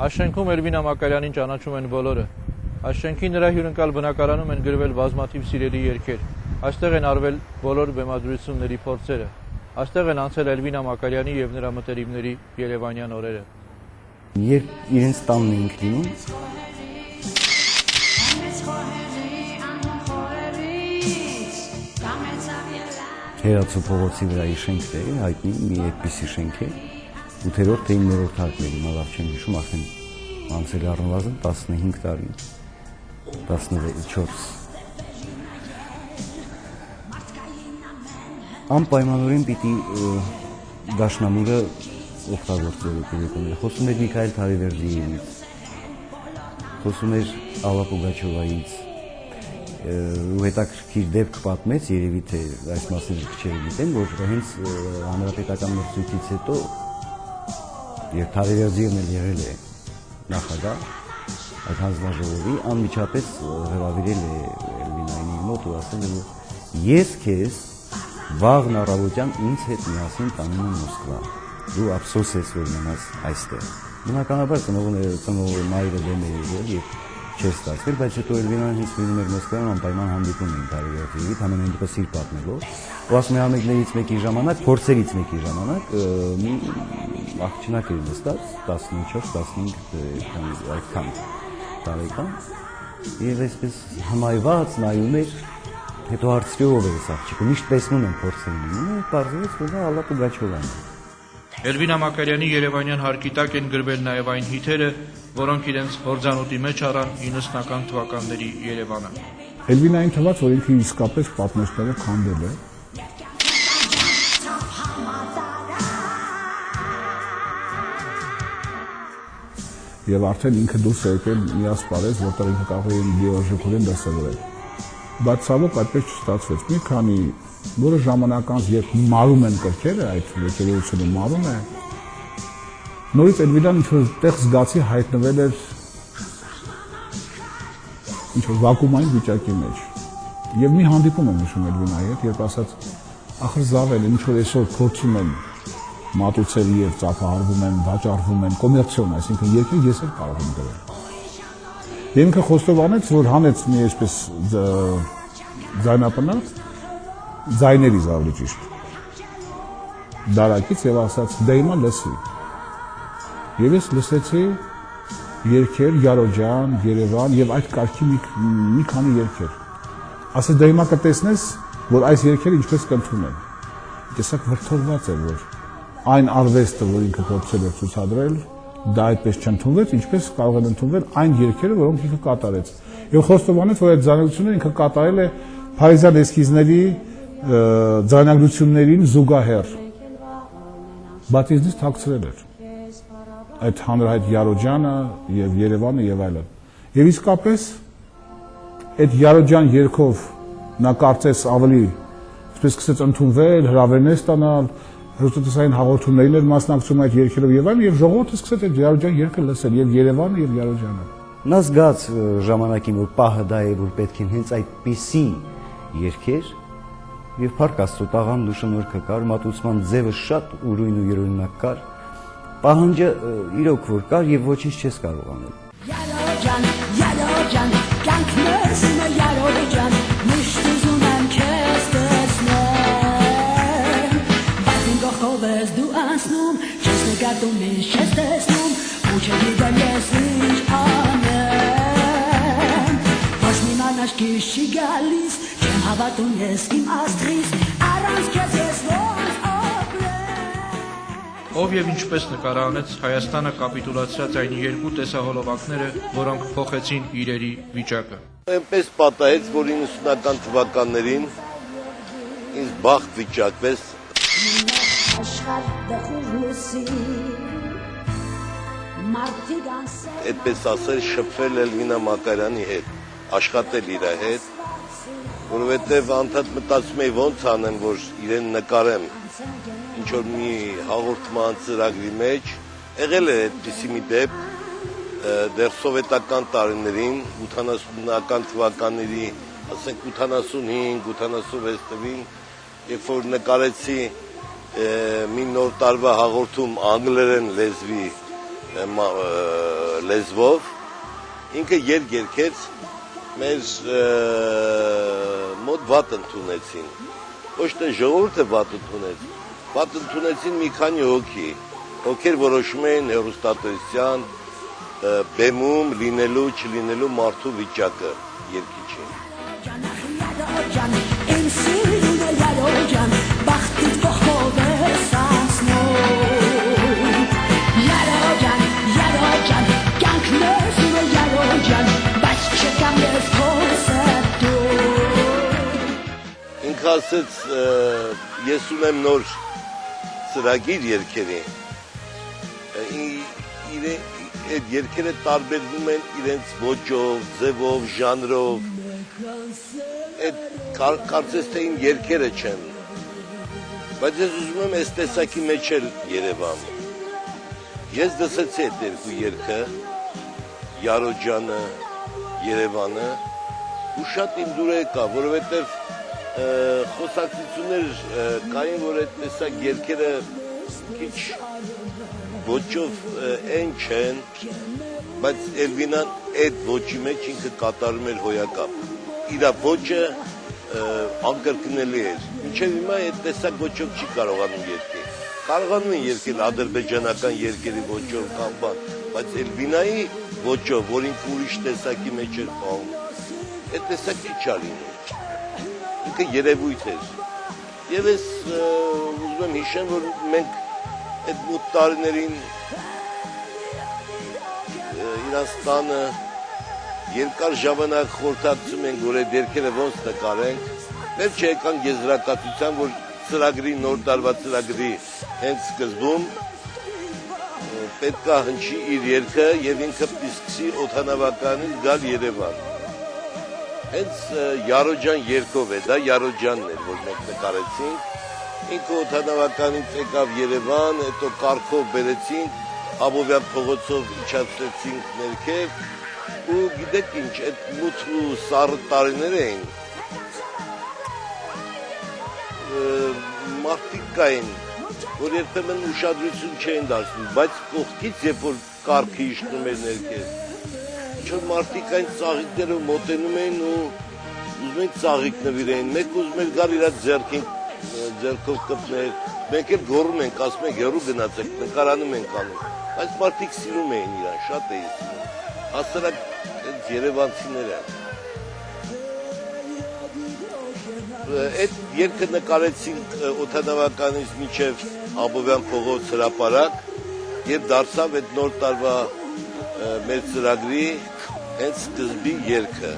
Աշխենքում Էլվին Ամակալյանին ճանաչում են բոլորը։ Աշխենքի նրա հյուրընկալ բնակարանում են գրվել բազմաթիվ սիրելի երգեր։ Այստեղ են արվել բոլոր բեմադրությունների փորձերը։ Այստեղ են անցել Էլվին Ամակալյանի եւ նրա մտերիմների երևանյան օրերը։ Երբ իրենց տանն էինք լինում, Հերացու փողոցի վրայի շենքն է, հայտնի մի այդպիսի շենք է, 8-րդ թե 9-րդ հարկն է, լավ չեմ հիշում, արդեն անցել է առնվազն 15 տարի, 14։ Անպայմանորեն պիտի դաշնամուրը օգտագործել երեկոները, խոսում էր Միքայել Թարիվերդիևից, խոսում էր Ալլա Պուգաչովայից, ու հետաքրքիր դեպք պատմեց, երևի թե այս մասին քչերը գիտեն, որ հենց հանրապետական մրցույթից հետո երբ Թարիվերդիևն էլ եղել է նախագահ այդ հանձնաժողովի, անմիջապես հրավիրել է Էլվինային մոտ ու ասել է, որ ես քեզ վաղն առավոտյան ինձ հետ միասին տանում եմ Մոսկվա, դու ափսոս ես, որ մնաս այստեղ։ Բնականաբար ծնողը մայրը դեմ է եղել եւ չէր ստացվել, բայց հետո Էլվինան հենց լինում էր Մոսկվայում, անպայման հանդիպում էին Թարիվերդիևիդ, ամենայն դեպս իր պատմելով, ու ասում է համերգներից մեկի ժամանակ, փորձերից մեկի ժամանակ մի աղջնակ էր նստած 14-15 այդքան տարեկան եւ այսպես հմայված նայում էր, հետո հարցրի ով է այս աղջիկը, միշտ տեսնում եմ փորձեր լինում, ու պարզվեց, որ դա Ալլա Պուգաչովան է։ Էլվին Ամակալյանի երևանյան հարկի տակ են գրվել նաև այն հիթերը, որոնք իրենց հորձանուտի մեջ առան 90-ական թվականների Երևանը։ Էլվինային թվաց, որ ինքը իսկապես պատմեջները քանդել է։ Եվ արդեն ինքը դուրս է եկել մի ասպարեզ, որտեղ ինքը կարող է լիարժեքորեն դասավորել։ Բայց ցավոք այդպես չստացվեց։ Մի քանի որը ժամանակ անց երբ մարում են կրքերը, այդ եկեղեցիությունը մարում է, նորից Էլվինան ինչ-որ տեղ զգացի հայտնվել էր ինչ-որ վակուումային վիճակի մեջ։ Եվ մի հանդիպում եմ հիշում Էլվինայի հետ, երբ ասաց, ախր զավել են, ինչ-որ այսօր փորձում են մատուցել եւ ծափահարվում են, վաճառվում են, կոմերցիոն, այսինքն երկրի ես էլ կարող եմ գրել։ Եվ ինքը խոստովանեց, որ հանեց մի այսպես ձայնապնակ, ձայների զավրի ճիշտ, դարակից և ասաց, դե հիմա լսի։ Եվ ես լսեցի երգեր, Յարոջան, Երևան և այդ կարգի մի քանի երգեր։ Ասաց, դե հիմա կտեսնես, որ այս երգերը ինչպես կընդունեն։ Տեսակ վրդովված էր, որ այն արվեստը, որ ինքը փորձել է ցուցադրել, դա այդպես չընդունվեց, ինչպես կարող են ընդունվել այն երգերը, որոնք ինքը կատարեց։ Եվ խոստովանեց, որ այդ ձայնագրությունը ինքը կատարել է փարիզյան էսքիզների ձայնագրություններին զուգահեռ, բայց ինձնից թաքցրել էր այդ հանրահայտ Յարոջանը և Երևանը և այլն։ Եվ իսկապես այդ Յարոջան երգով նա կարծես ավելի այսպես սկսեց ընդունվել, հրավերներ ստանալ, հեռուստատեսային հաղորդումներին էր մասնակցում այդ երգերով և այլն, և ժողովուրդը սկսեց այդ Յարոջան երգը լսել, և Երևանը և Յարոջանը։ Նա զգաց ժամանակին, որ պահը դա է, որ պետք է հենց այդպիսի երգեր, և փառք Աստծո տաղանդն ու շնորհքը կար, մատուցման ձևը շատ ուրույն ու յուրօրինակ կար, պահանջը իրոք որ կար և ոչինչ չես կարող անել։ Յարոջան, Յարոջան, կյանքներս իմ է Յարոջան, միշտ ուզում եմ քեզ տեսնել, բայց իմ գլխով ես դու անցնում, չես նկատում, ինձ չես տեսնում, ու չգիտեմ ես ինչ անեմ, ոչ մի ման aşkı galis Kem havatun eskim astris Aranz kezes voz obre Ով եւ ինչպես նկարահանեց Հայաստանը կապիտուլացրած այն երկու տեսահոլովակները, որոնք փոխեցին իրերի վիճակը։ Այնպես պատահեց, որ 90-ական թվականներին ինձ բախտ վիճակվեց Aşkar bekhurusi Martiganse այդպես ասել շփվել Էլվինա Մակարյանի հետ, աշխատել իր հետ, որովհետև անդադ մտածում էի ոնց անեմ, որ իրեն նկարեմ ինչ որ մի հաղորդման ծրագրի մեջ, եղել է այդպիսի մի դեպք, դեռ սովետական տարիներին, 80-ական թվականների, ասենք 85-86 թվին, երբ որ նկարեցի մի նոր տարվա հաղորդում անգլերեն լեզվով, ինքը երգերքեց, մեր մոտ վատ ընդունեցին, ոչ թե ժողովուրդը վատ ընդունեց, վատ ընդունեցին մի քանի հոգի, ովքեր որոշում էին հեռուստատեսության բեմում լինելու չլինելու մարդու վիճակը երգիչին։ Can emsirinde yarocan Baktit kohove sansno Yarocan Ganknözüme yarocan Başçekamles konserto Ինքը ասեց ես ունեմ նոր ծրագիր երգերի այդ երգերը տարբերվում են իրենց ոճով, ձևով, ժանրով այդ կարծես թե իմ երգերը չեն բայց ես ուզում եմ այս տեսակի մեջ էլ Երևան ես դասեցի այդ երկու երգը Յարոջանը Երևանը ու շատ իմ դուր եկա որովհետև խոսակցություններ կային որ այդ տեսակ երգերը քիչ ոճով են չեն բայց Էլվինան այդ ոճի մեջ ինքը կատարում էր հոյակապ իր ոճը անկրկնելի էր մինչև հիմա այդ տեսակ ոճով չի կարողանում երգել կարողանում են երգել ադրբեջանական երգերի ոճով կամ բան բայց Էլվինայի ոճով որ ինքը ուրիշ տեսակի մեջ էր պահում այդ տեսակի չարին ինքը երևույթ էր եւ ես ուզում եմ հիշեմ որ մենք այդ մոտ տարիներին Իրաստանը երկար ժամանակ խորհրդակցում ենք որ այդ երգերը ոնց նկարենք վերջ եկան եզրակացության որ ծրագրի նոր տարվա ծրագրի հենց սկզբում պետք է հնչի իր երգը եւ ինքը սկսի օդանավականից գալ Երևան հենց Յարոջան երգով է դա Յարոջանն էր որ մենք նկարեցինք ինքը օդանավականից եկավ Երևան հետո կարգով բերեցինք Աբովյան փողոցով իջացրեցինք ներքև ու գիտեք ինչ այդ մութ ու սառը տարիներ էին մարդիկ կային որ երբեմն ուշադրություն չէին դարձնում բայց կողքից երբ որ կարգը իջնում էր ներքև ինչ-որ մարդիկ այն ծաղիկներով մոտենում էին ու ուզում էին ծաղիկ նվիրեին մեկ ուզում էր գալ իր ձեռքով կպներ մենք էլ գոռում ենք ասում ենք հեռու գնացեք նկարանում ենք անում բայց մարդիկ սիրում էին իրան շատ էին սիրում հասարակ այդ երևանցիները այդ երգը նկարեցինք օդանավականից մինչև Աբովյան փողոց հրապարակ եւ դարձավ այդ նոր տարվա մեր ծրագրի հենց սկզբի երգը